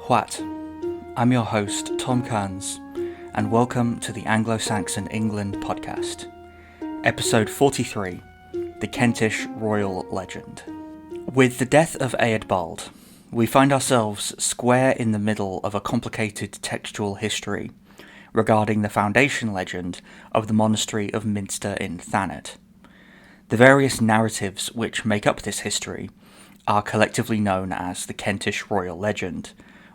What? I'm your host, Tom Kearns, and welcome to the Anglo-Saxon England podcast. Episode 43, The Kentish Royal Legend. With the death of Eadbald, we find ourselves square in the middle of a complicated textual history regarding the foundation legend of the monastery of Minster-in-Thanet. The various narratives which make up this history are collectively known as the Kentish Royal Legend,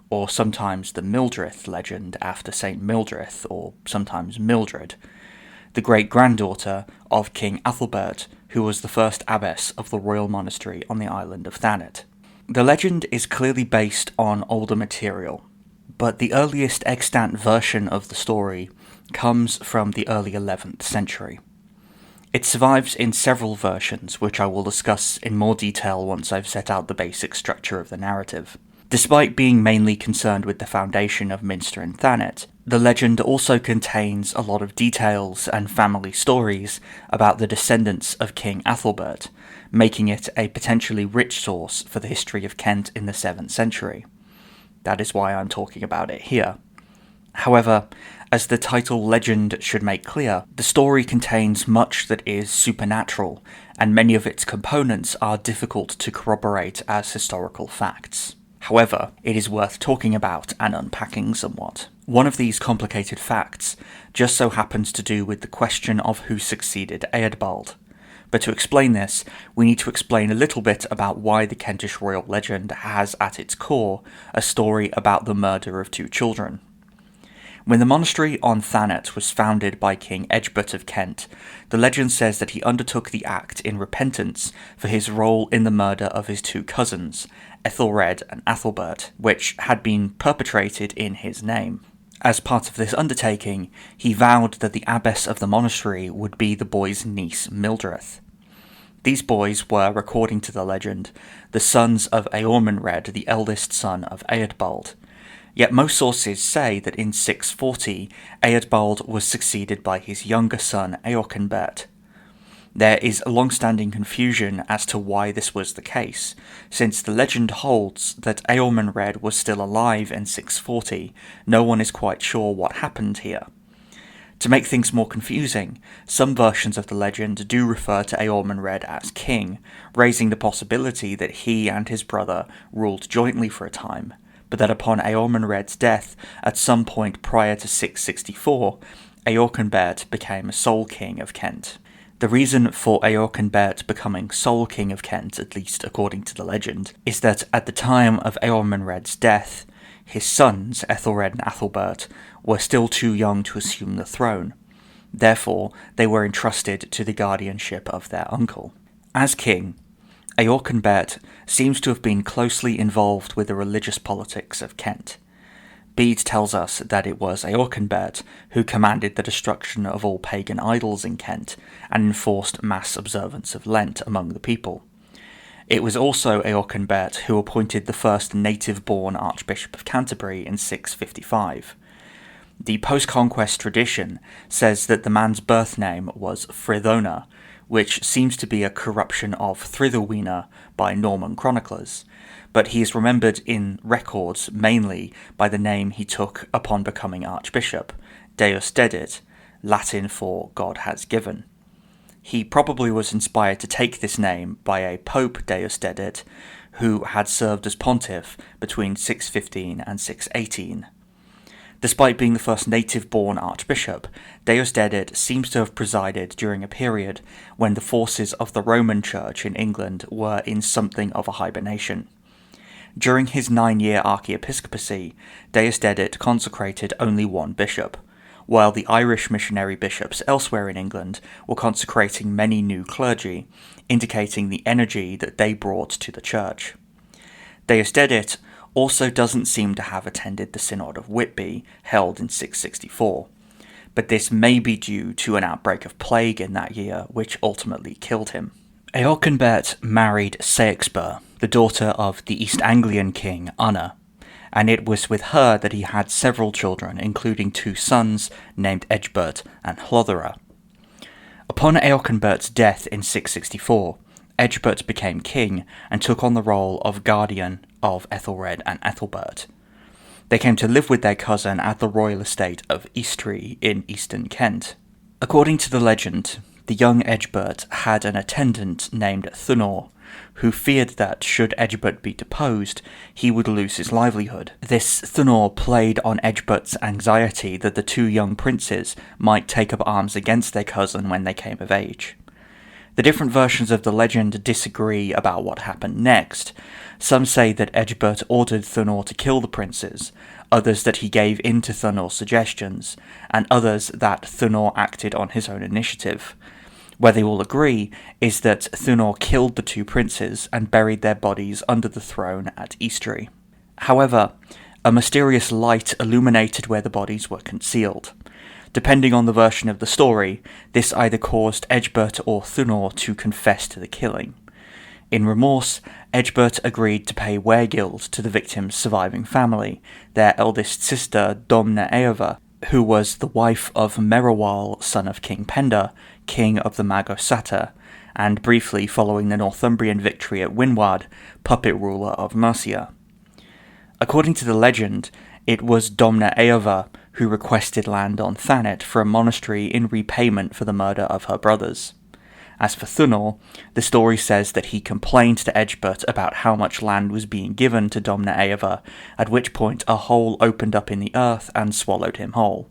or sometimes the Mildreth legend after St Mildreth, or sometimes Mildred, the great-granddaughter of King Æthelberht, who was the first abbess of the royal monastery on the island of Thanet. The legend is clearly based on older material, but the earliest extant version of the story comes from the early 11th century. It survives in several versions, which I will discuss in more detail once I've set out the basic structure of the narrative. Despite being mainly concerned with the foundation of Minster-in-Thanet, the legend also contains a lot of details and family stories about the descendants of King Æthelberht, making it a potentially rich source for the history of Kent in the 7th century. That is why I'm talking about it here. However, as the title legend should make clear, the story contains much that is supernatural, and many of its components are difficult to corroborate as historical facts. However, it is worth talking about and unpacking somewhat. One of these complicated facts just so happens to do with the question of who succeeded Eadbald. But to explain this, we need to explain a little bit about why the Kentish royal legend has at its core a story about the murder of two children. When the monastery on Thanet was founded by King Æthelberht of Kent, the legend says that he undertook the act in repentance for his role in the murder of his two cousins, Æthelred and Æthelbert, which had been perpetrated in his name. As part of this undertaking, he vowed that the abbess of the monastery would be the boy's niece Mildred. These boys were, according to the legend, the sons of Mildred, the eldest son of Eadbald. Yet most sources say that in 640, Eadbald was succeeded by his younger son Æthelberht. There is a long-standing confusion as to why this was the case, since the legend holds that Æthelred was still alive in 640. No one is quite sure what happened here. To make things more confusing, some versions of the legend do refer to Æthelred as king, raising the possibility that he and his brother ruled jointly for a time, but that upon Æthelred's death, at some point prior to 664, Æthelberht became sole king of Kent. The reason for Æthelberht becoming sole king of Kent, at least according to the legend, is that at the time of Æthelred's death, his sons, Æthelred and Æthelbert, were still too young to assume the throne. Therefore, they were entrusted to the guardianship of their uncle. As king, Æthelberht seems to have been closely involved with the religious politics of Kent. Bede tells us that it was Æthelberht who commanded the destruction of all pagan idols in Kent and enforced mass observance of Lent among the people. It was also Æthelberht who appointed the first native-born Archbishop of Canterbury in 655. The post-conquest tradition says that the man's birth name was Frithona, which seems to be a corruption of Thrythowena by Norman chroniclers, but he is remembered in records mainly by the name he took upon becoming archbishop, Deus Dedit, Latin for God has given. He probably was inspired to take this name by a Pope Deus Dedit, who had served as pontiff between 615 and 618. Despite being the first native-born archbishop, Deus Dedit seems to have presided during a period when the forces of the Roman Church in England were in something of a hibernation. During his 9-year archiepiscopacy, Deus Dedit consecrated only one bishop, while the Irish missionary bishops elsewhere in England were consecrating many new clergy, indicating the energy that they brought to the church. Deus Dedit also doesn't seem to have attended the Synod of Whitby, held in 664, but this may be due to an outbreak of plague in that year, which ultimately killed him. Æthelberht married Seixbert, the daughter of the East Anglian king Unna, and it was with her that he had several children, including two sons named Eadbald and Hlothere. Upon Æthelberht's death in 664, Eadbald became king and took on the role of guardian of Æthelred and Æthelbert. They came to live with their cousin at the royal estate of Eastry in eastern Kent. According to the legend, the young Æthelberht had an attendant named Thunor, who feared that should Æthelberht be deposed, he would lose his livelihood. This Thunor played on Æthelberht's anxiety that the two young princes might take up arms against their cousin when they came of age. The different versions of the legend disagree about what happened next. Some say that Æthelberht ordered Thunor to kill the princes, others that he gave in to Thunor's suggestions, and others that Thunor acted on his own initiative. Where they all agree is that Thunor killed the two princes and buried their bodies under the throne at Eastry. However, a mysterious light illuminated where the bodies were concealed. Depending on the version of the story, this either caused Æthelberht or Thunor to confess to the killing. In remorse, Æthelberht agreed to pay weregild to the victim's surviving family, their eldest sister Domna Eadbald, who was the wife of Merowal, son of King Penda, king of the Mag-o-Sata, and briefly following the Northumbrian victory at Wynward, puppet ruler of Mercia. According to the legend, it was Domna Eadbald who requested land on Thanet for a monastery in repayment for the murder of her brothers. As for Thunor, the story says that he complained to Æthelberht about how much land was being given to Domna Eadbald, at which point a hole opened up in the earth and swallowed him whole.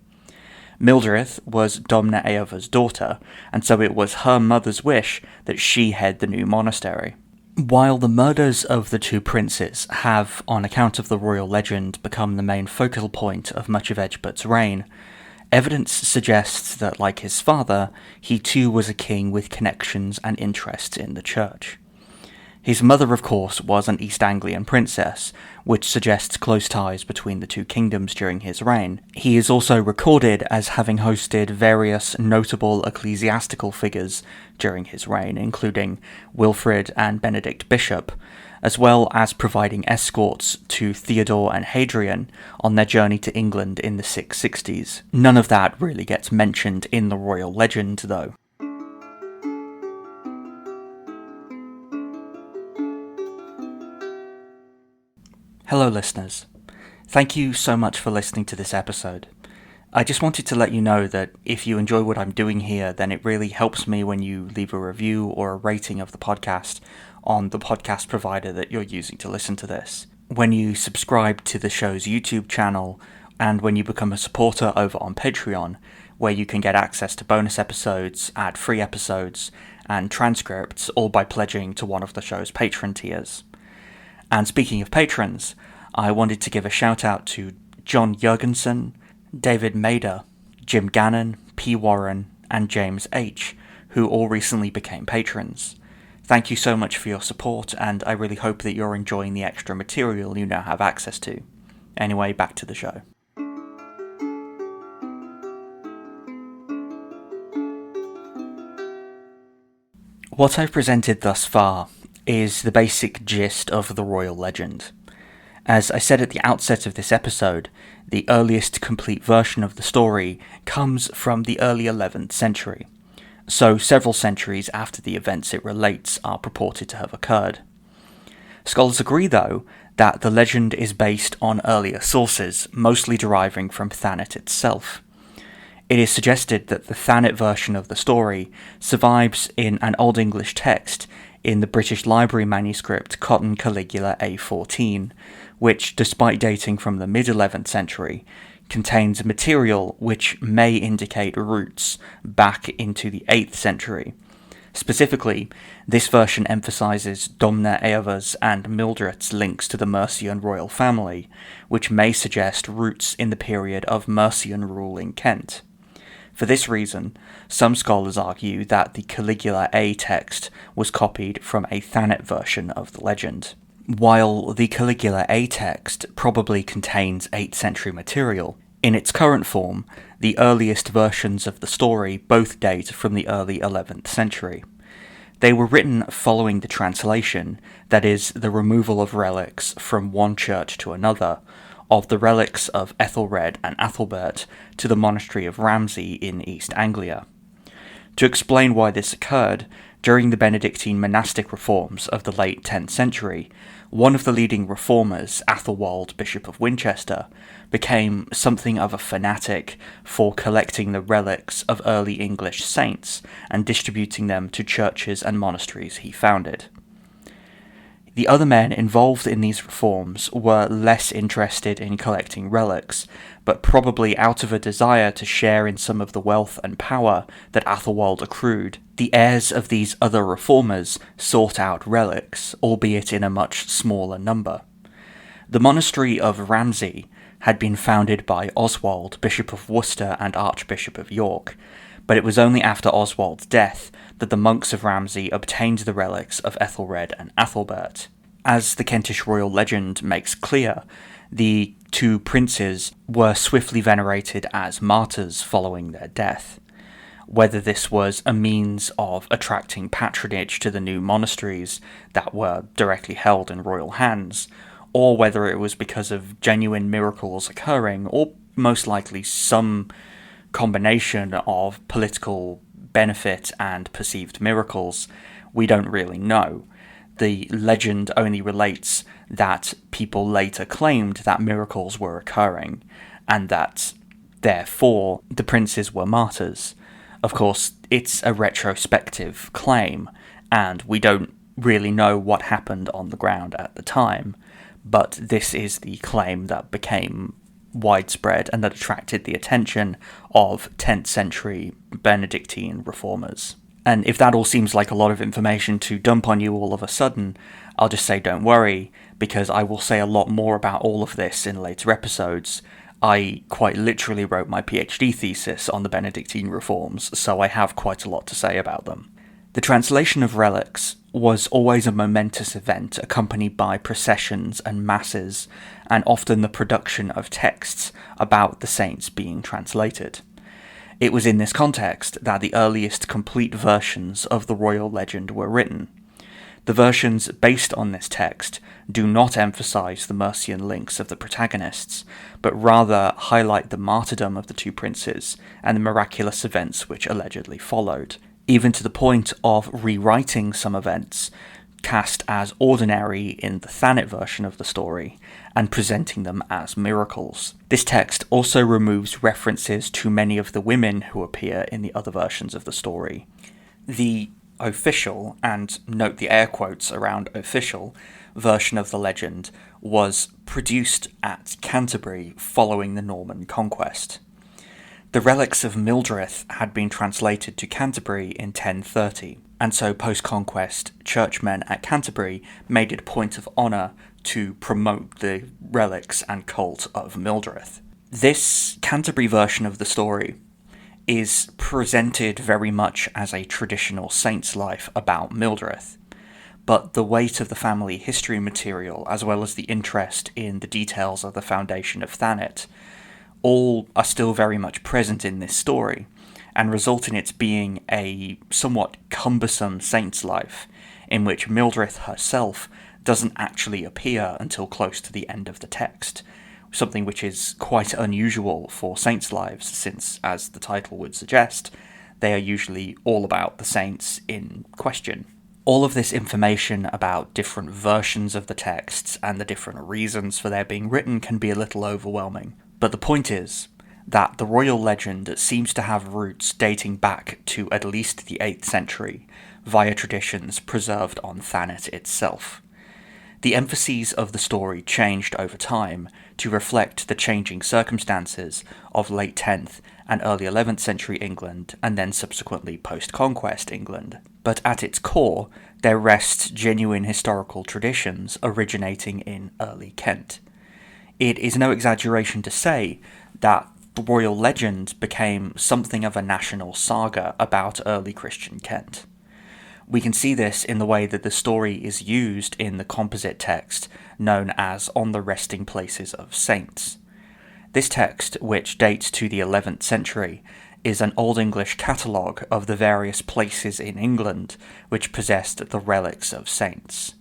Mildred was Domna Eadbald's daughter, and so it was her mother's wish that she head the new monastery. While the murders of the two princes have, on account of the royal legend, become the main focal point of much of Æthelberht's reign, evidence suggests that, like his father, he too was a king with connections and interests in the church. His mother, of course, was an East Anglian princess, which suggests close ties between the two kingdoms during his reign. He is also recorded as having hosted various notable ecclesiastical figures during his reign, including Wilfrid and Benedict Bishop, as well as providing escorts to Theodore and Hadrian on their journey to England in the 660s. None of that really gets mentioned in the royal legend, though. Hello listeners, thank you so much for listening to this episode. I just wanted to let you know that if you enjoy what I'm doing here, then it really helps me when you leave a review or a rating of the podcast on the podcast provider that you're using to listen to this. When you subscribe to the show's YouTube channel, and when you become a supporter over on Patreon, where you can get access to bonus episodes, ad-free episodes, and transcripts, all by pledging to one of the show's patron tiers. And speaking of patrons, I wanted to give a shout out to John Jurgensen, David Mader, Jim Gannon, P. Warren, and James H., who all recently became patrons. Thank you so much for your support, and I really hope that you're enjoying the extra material you now have access to. Anyway, back to the show. What I've presented thus far is the basic gist of the royal legend. As I said at the outset of this episode, the earliest complete version of the story comes from the early 11th century, so several centuries after the events it relates are purported to have occurred. Scholars agree, though, that the legend is based on earlier sources, mostly deriving from Thanet itself. It is suggested that the Thanet version of the story survives in an Old English text in the British Library manuscript Cotton Caligula A14, which, despite dating from the mid-11th century, contains material which may indicate roots back into the 8th century. Specifically, this version emphasises Domna Eadbald's and Mildred's links to the Mercian royal family, which may suggest roots in the period of Mercian rule in Kent. For this reason, some scholars argue that the Caligula A text was copied from a Thanet version of the legend. While the Caligula A text probably contains 8th century material, in its current form, the earliest versions of the story both date from the early 11th century. They were written following the translation, that is, the removal of relics from one church to another, of the relics of Æthelred and Æthelberht to the monastery of Ramsey in East Anglia. To explain why this occurred, During the Benedictine monastic reforms of the late 10th century, one of the leading reformers, Æthelbald, Bishop of Winchester, became something of a fanatic for collecting the relics of early English saints and distributing them to churches and monasteries he founded. The other men involved in these reforms were less interested in collecting relics, but probably out of a desire to share in some of the wealth and power that Æthelbald accrued. The heirs of these other reformers sought out relics, albeit in a much smaller number. The monastery of Ramsey had been founded by Oswald, Bishop of Worcester and Archbishop of York, but it was only after Oswald's death that the monks of Ramsey obtained the relics of Æthelred and Æthelbert. As the Kentish royal legend makes clear, the two princes were swiftly venerated as martyrs following their death. Whether this was a means of attracting patronage to the new monasteries that were directly held in royal hands, or whether it was because of genuine miracles occurring, or most likely some combination of political benefit and perceived miracles, we don't really know. The legend only relates that people later claimed that miracles were occurring, and that, therefore, the princes were martyrs. Of course, it's a retrospective claim, and we don't really know what happened on the ground at the time, but this is the claim that became widespread and that attracted the attention of 10th century Benedictine reformers. And if that all seems like a lot of information to dump on you all of a sudden, I'll just say don't worry, because I will say a lot more about all of this in later episodes. I quite literally wrote my PhD thesis on the Benedictine reforms, so I have quite a lot to say about them. The translation of relics was always a momentous event accompanied by processions and masses, and often the production of texts about the saints being translated. It was in this context that the earliest complete versions of the royal legend were written. The versions based on this text do not emphasize the Mercian links of the protagonists, but rather highlight the martyrdom of the two princes and the miraculous events which allegedly followed, even to the point of rewriting some events cast as ordinary in the Thanet version of the story and presenting them as miracles. This text also removes references to many of the women who appear in the other versions of the story. The official, and note the air quotes around official, version of the legend was produced at Canterbury following the Norman conquest. The relics of Mildred had been translated to Canterbury in 1030, and so post-conquest churchmen at Canterbury made it a point of honour to promote the relics and cult of Mildred. This Canterbury version of the story is presented very much as a traditional saint's life about Mildred, but the weight of the family history material, as well as the interest in the details of the foundation of Thanet, all are still very much present in this story, and result in its being a somewhat cumbersome saint's life, in which Mildred herself doesn't actually appear until close to the end of the text, something which is quite unusual for saints' lives, since, as the title would suggest, they are usually all about the saints in question. All of this information about different versions of the texts and the different reasons for their being written can be a little overwhelming. But the point is that the royal legend seems to have roots dating back to at least the 8th century, via traditions preserved on Thanet itself. The emphases of the story changed over time to reflect the changing circumstances of late 10th and early 11th century England, and then subsequently post-conquest England. But at its core, there rest genuine historical traditions originating in early Kent. It is no exaggeration to say that the royal legend became something of a national saga about early Christian Kent. We can see this in the way that the story is used in the composite text known as On the Resting Places of Saints. This text, which dates to the 11th century, is an Old English catalogue of the various places in England which possessed the relics of saints.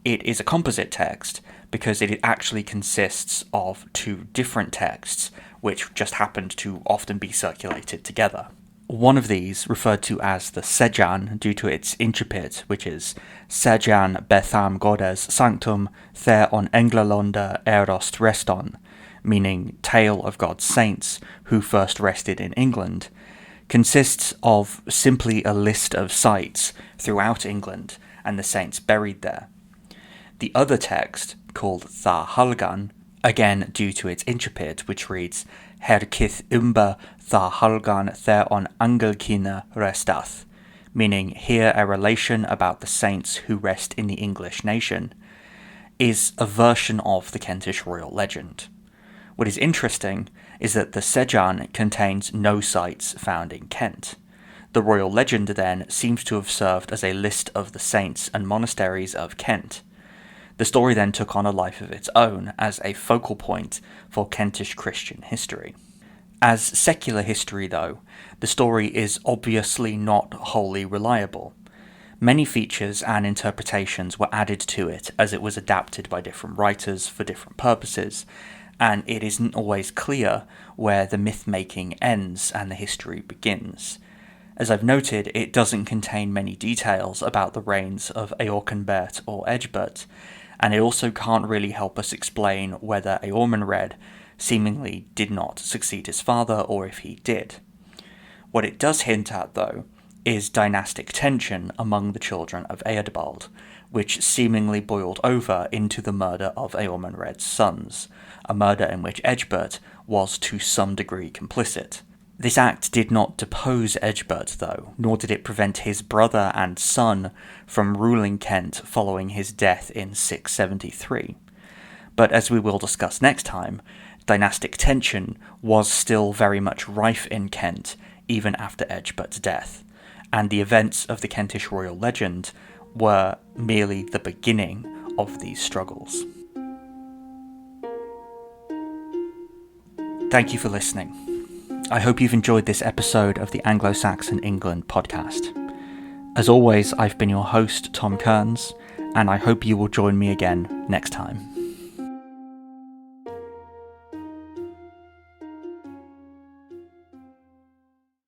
It is a composite text because it actually consists of two different texts which just happened to often be circulated together. One of these, referred to as the Sejan due to its incipit, which is Sejan Betham Godes Sanctum The on Englalonda Erost Reston, meaning Tale of God's Saints who first rested in England, consists of simply a list of sites throughout England and the saints buried there. The other text, called Tha Halgan, again due to its incipit, which reads Herkith Umba Tha Halgan The on Angelkina Restath, meaning here a relation about the saints who rest in the English nation, is a version of the Kentish royal legend. What is interesting is that the Sejan contains no sites found in Kent. The royal legend then seems to have served as a list of the saints and monasteries of Kent. The story then took on a life of its own as a focal point for Kentish Christian history. As secular history, though, the story is obviously not wholly reliable. Many features and interpretations were added to it as it was adapted by different writers for different purposes, and it isn't always clear where the myth-making ends and the history begins. As I've noted, it doesn't contain many details about the reigns of Æthelberht or Eadbald, and it also can't really help us explain whether Æthelberht seemingly did not succeed his father or if he did. What it does hint at, though, is dynastic tension among the children of Eadbald, which seemingly boiled over into the murder of Æthelberht's sons, a murder in which Eadbald was to some degree complicit. This act did not depose Eadbald, though, nor did it prevent his brother and son from ruling Kent following his death in 673. But as we will discuss next time, dynastic tension was still very much rife in Kent even after Eadbald's death, and the events of the Kentish royal legend were merely the beginning of these struggles. Thank you for listening. I hope you've enjoyed this episode of the Anglo-Saxon England podcast. As always, I've been your host, Tom Kearns, and I hope you will join me again next time.